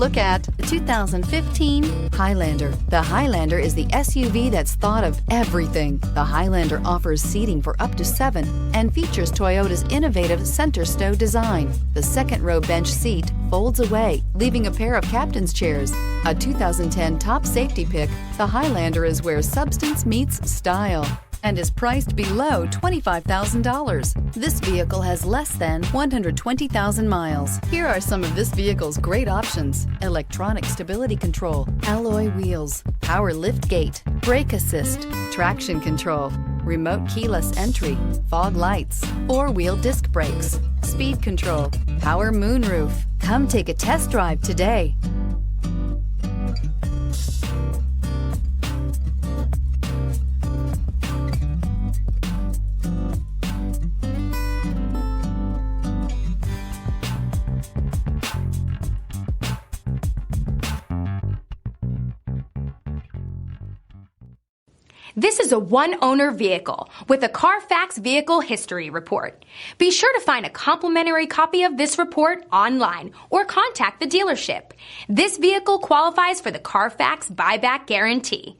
Look at the 2015 Highlander. The Highlander is the SUV that's thought of everything. The Highlander offers seating for up to 7 and features Toyota's innovative center stow design. The second row bench seat folds away, leaving a pair of captain's chairs. A 2010 top safety pick, the Highlander is where substance meets style and is priced below $25,000. This vehicle has less than 120,000 miles. Here are some of this vehicle's great options: electronic stability control, alloy wheels, power lift gate, brake assist, traction control, remote keyless entry, fog lights, 4-wheel disc brakes, speed control, power moonroof. Come take a test drive today. This is a one-owner vehicle with a CARFAX Vehicle History Report. Be sure to find a complimentary copy of this report online or contact the dealership. This vehicle qualifies for the CARFAX Buyback Guarantee.